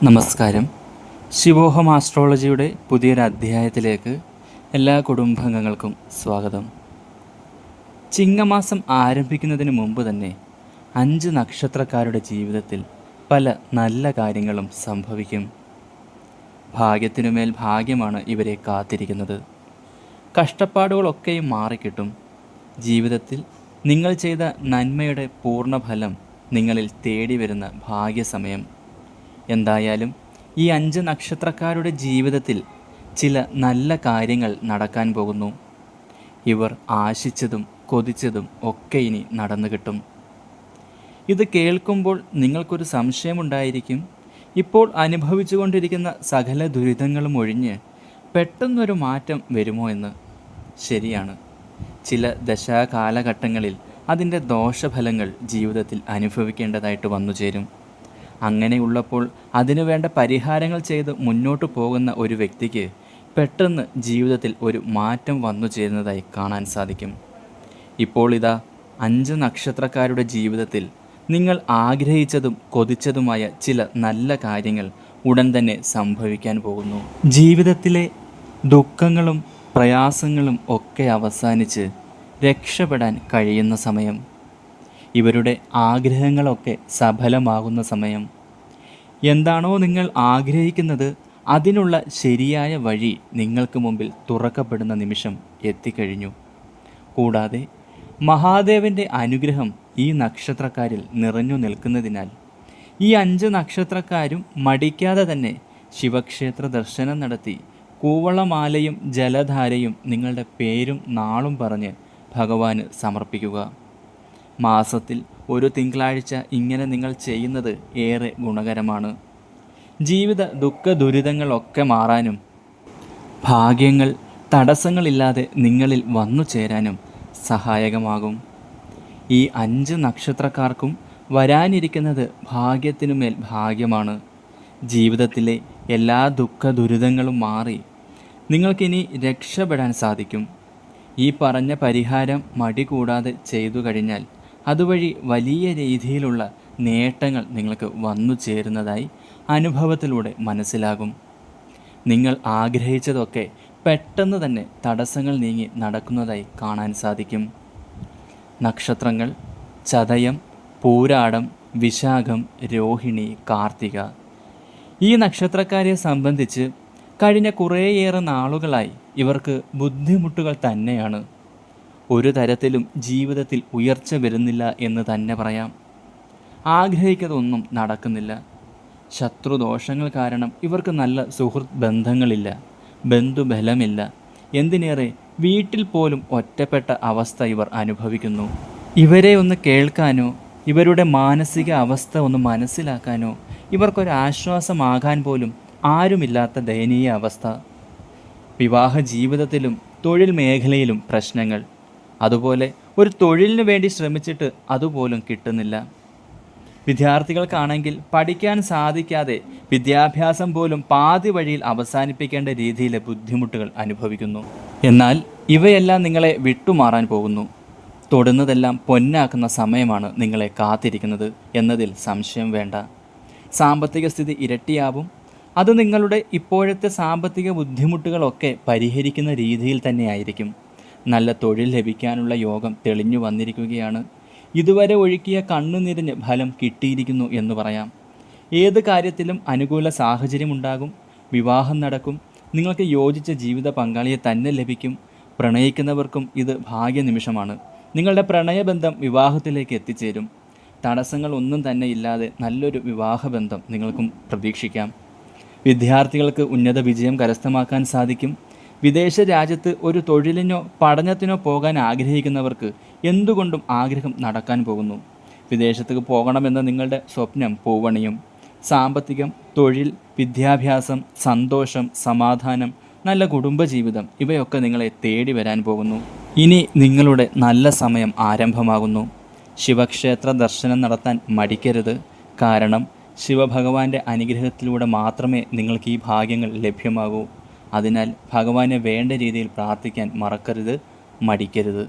നമസ്കാരം. ശിവോഹം ആസ്ട്രോളജിയുടെ പുതിയൊരു അധ്യായത്തിലേക്ക് എല്ലാ കുടുംബാംഗങ്ങൾക്കും സ്വാഗതം. ചിങ്ങമാസം ആരംഭിക്കുന്നതിന് മുമ്പ് തന്നെ 5 നക്ഷത്രക്കാരുടെ ജീവിതത്തിൽ പല നല്ല കാര്യങ്ങളും സംഭവിക്കും. ഭാഗ്യത്തിനുമേൽ ഭാഗ്യമാണ് ഇവരെ കാത്തിരിക്കുന്നത്. കഷ്ടപ്പാടുകളൊക്കെയും മാറിക്കിട്ടും. ജീവിതത്തിൽ നിങ്ങൾ ചെയ്ത നന്മയുടെ പൂർണ്ണഫലം നിങ്ങളിൽ തേടി വരുന്ന ഭാഗ്യസമയം. എന്തായാലും ഈ 5 നക്ഷത്രക്കാരുടെ ജീവിതത്തിൽ ചില നല്ല കാര്യങ്ങൾ നടക്കാൻ പോകുന്നു. ഇവർ ആശിച്ചതും കൊതിച്ചതും ഒക്കെ ഇനി നടന്നു കിട്ടും. ഇത് കേൾക്കുമ്പോൾ നിങ്ങൾക്കൊരു സംശയമുണ്ടായിരിക്കും, ഇപ്പോൾ അനുഭവിച്ചു കൊണ്ടിരിക്കുന്ന സകല ദുരിതങ്ങളും ഒഴിഞ്ഞ് പെട്ടെന്നൊരു മാറ്റം വരുമോ എന്ന്. ശരിയാണ്, ചില ദശാകാലഘട്ടങ്ങളിൽ അതിൻ്റെ ദോഷഫലങ്ങൾ ജീവിതത്തിൽ അനുഭവിക്കേണ്ടതായിട്ട് വന്നു ചേരും. അങ്ങനെയുള്ളപ്പോൾ അതിനു വേണ്ട പരിഹാരങ്ങൾ ചെയ്ത് മുന്നോട്ട് പോകുന്ന ഒരു വ്യക്തിക്ക് പെട്ടെന്ന് ജീവിതത്തിൽ ഒരു മാറ്റം വന്നു ചേരുന്നതായി കാണാൻ സാധിക്കും. ഇപ്പോൾ ഇതാ 5 നക്ഷത്രക്കാരുടെ ജീവിതത്തിൽ നിങ്ങൾ ആഗ്രഹിച്ചതും കൊതിച്ചതുമായ ചില നല്ല കാര്യങ്ങൾ ഉടൻ തന്നെ സംഭവിക്കാൻ പോകുന്നു. ജീവിതത്തിലെ ദുഃഖങ്ങളും പ്രയാസങ്ങളും ഒക്കെ അവസാനിച്ച് രക്ഷപ്പെടാൻ കഴിയുന്ന സമയം. ഇവരുടെ ആഗ്രഹങ്ങളൊക്കെ സഫലമാകുന്ന സമയം. എന്താണോ നിങ്ങൾ ആഗ്രഹിക്കുന്നത് അതിനുള്ള ശരിയായ വഴി നിങ്ങൾക്ക് മുമ്പിൽ തുറക്കപ്പെടുന്ന നിമിഷം എത്തിക്കഴിഞ്ഞു. കൂടാതെ മഹാദേവൻ്റെ അനുഗ്രഹം ഈ നക്ഷത്രക്കാരിൽ നിറഞ്ഞു നിൽക്കുന്നതിനാൽ ഈ 5 നക്ഷത്രക്കാരും മടിക്കാതെ തന്നെ ശിവക്ഷേത്ര ദർശനം നടത്തി കൂവളമാലയും ജലധാരയും നിങ്ങളുടെ പേരും നാളും പറഞ്ഞ് ഭഗവാന് സമർപ്പിക്കുക. മാസത്തിൽ ഒരു തിങ്കളാഴ്ച ഇങ്ങനെ നിങ്ങൾ ചെയ്യുന്നത് ഏറെ ഗുണകരമാണ്. ജീവിത ദുഃഖ ദുരിതങ്ങളൊക്കെ മാറാനും ഭാഗ്യങ്ങൾ തടസ്സങ്ങളില്ലാതെ നിങ്ങളിൽ വന്നു ചേരാനും സഹായകമാകും. ഈ 5 നക്ഷത്രക്കാർക്കും വരാനിരിക്കുന്നത് ഭാഗ്യത്തിനുമേൽ ഭാഗ്യമാണ്. ജീവിതത്തിലെ എല്ലാ ദുഃഖ ദുരിതങ്ങളും മാറി നിങ്ങൾക്കിനി രക്ഷപ്പെടാൻ സാധിക്കും. ഈ പറഞ്ഞ പരിഹാരം മടി കൂടാതെ ചെയ്തു കഴിഞ്ഞാൽ അതുവഴി വലിയ രീതിയിലുള്ള നേട്ടങ്ങൾ നിങ്ങൾക്ക് വന്നു ചേരുന്നതായി അനുഭവത്തിലൂടെ മനസ്സിലാകും. നിങ്ങൾ ആഗ്രഹിച്ചതൊക്കെ പെട്ടെന്ന് തന്നെ തടസ്സങ്ങൾ നീങ്ങി നടക്കുന്നതായി കാണാൻ സാധിക്കും. നക്ഷത്രങ്ങൾ ചതയം, പൂരാടം, വിശാഖം, രോഹിണി, കാർത്തിക. ഈ നക്ഷത്രക്കാരെ സംബന്ധിച്ച് കഴിഞ്ഞ കുറേയേറെ നാളുകളായി ഇവർക്ക് ബുദ്ധിമുട്ടുകൾ തന്നെയാണ്. ഒരു തരത്തിലും ജീവിതത്തിൽ ഉയർച്ച വരുന്നില്ല എന്ന് തന്നെ പറയാം. ആഗ്രഹിക്കുന്നതൊന്നും നടക്കുന്നില്ല. ശത്രുദോഷങ്ങൾ കാരണം ഇവർക്ക് നല്ല സുഹൃത്ത് ബന്ധങ്ങളില്ല, ബന്ധുബലമില്ല. എന്തിനേറെ വീട്ടിൽ പോലും ഒറ്റപ്പെട്ട അവസ്ഥ ഇവർ അനുഭവിക്കുന്നു. ഇവരെ ഒന്ന് കേൾക്കാനോ ഇവരുടെ മാനസിക അവസ്ഥ ഒന്ന് മനസ്സിലാക്കാനോ ഇവർക്കൊരാശ്വാസമാകാൻ പോലും ആരുമില്ലാത്ത ദയനീയ അവസ്ഥ. വിവാഹ ജീവിതത്തിലും തൊഴിൽ മേഖലയിലും പ്രശ്നങ്ങൾ. അതുപോലെ ഒരു തൊഴിലിന് വേണ്ടി ശ്രമിച്ചിട്ട് അതുപോലും കിട്ടുന്നില്ല. വിദ്യാർത്ഥികൾക്കാണെങ്കിൽ പഠിക്കാൻ സാധിക്കാതെ വിദ്യാഭ്യാസം പോലും പാതി വഴിയിൽ അവസാനിപ്പിക്കേണ്ട രീതിയിലെ ബുദ്ധിമുട്ടുകൾ അനുഭവിക്കുന്നു. എന്നാൽ ഇവയെല്ലാം നിങ്ങളെ വിട്ടുമാറാൻ പോകുന്നു. തൊടുന്നതെല്ലാം പൊന്നാക്കുന്ന സമയമാണ് നിങ്ങളെ കാത്തിരിക്കുന്നത് എന്നതിൽ സംശയം വേണ്ട. സാമ്പത്തിക സ്ഥിതി ഇരട്ടിയാവും. അത് നിങ്ങളുടെ ഇപ്പോഴത്തെ സാമ്പത്തിക ബുദ്ധിമുട്ടുകളൊക്കെ പരിഹരിക്കുന്ന രീതിയിൽ തന്നെയായിരിക്കും. നല്ല തൊഴിൽ ലഭിക്കാനുള്ള യോഗം തെളിഞ്ഞു വന്നിരിക്കുകയാണ്. ഇതുവരെ ഒഴുക്കിയ കണ്ണുനിരിഞ്ഞ് ഫലം കിട്ടിയിരിക്കുന്നു എന്ന് പറയാം. ഏത് കാര്യത്തിലും അനുകൂല സാഹചര്യമുണ്ടാകും. വിവാഹം നടക്കും. നിങ്ങൾക്ക് യോജിച്ച ജീവിത പങ്കാളിയെ തന്നെ ലഭിക്കും. പ്രണയിക്കുന്നവർക്കും ഇത് ഭാഗ്യനിമിഷമാണ്. നിങ്ങളുടെ പ്രണയബന്ധം വിവാഹത്തിലേക്ക് എത്തിച്ചേരും. തടസ്സങ്ങൾ ഒന്നും തന്നെ ഇല്ലാതെ നല്ലൊരു വിവാഹബന്ധം നിങ്ങൾക്കും പ്രതീക്ഷിക്കാം. വിദ്യാർത്ഥികൾക്ക് ഉന്നത വിജയം കരസ്ഥമാക്കാൻ സാധിക്കും. വിദേശ രാജ്യത്ത് ഒരു തൊഴിലിനോ പഠനത്തിനോ പോകാൻ ആഗ്രഹിക്കുന്നവർക്ക് എന്തുകൊണ്ടും ആഗ്രഹം നടക്കാൻ പോകുന്നു. വിദേശത്തേക്ക് പോകണമെന്ന നിങ്ങളുടെ സ്വപ്നം പൂവണിയും. സാമ്പത്തികം, തൊഴിൽ, വിദ്യാഭ്യാസം, സന്തോഷം, സമാധാനം, നല്ല കുടുംബജീവിതം ഇവയൊക്കെ നിങ്ങളെ തേടി വരാൻ പോകുന്നു. ഇനി നിങ്ങളുടെ നല്ല സമയം ആരംഭമാകുന്നു. ശിവക്ഷേത്ര ദർശനം നടത്താൻ മടിക്കരുത്. കാരണം ശിവഭഗവാന്റെ അനുഗ്രഹത്തിലൂടെ മാത്രമേ നിങ്ങൾക്ക് ഈ ഭാഗ്യങ്ങൾ ലഭ്യമാകൂ. അതിനാൽ ഭഗവാനെ വേണ്ട രീതിയിൽ പ്രാർത്ഥിക്കാൻ മറക്കരുത്, മടിക്കരുത്.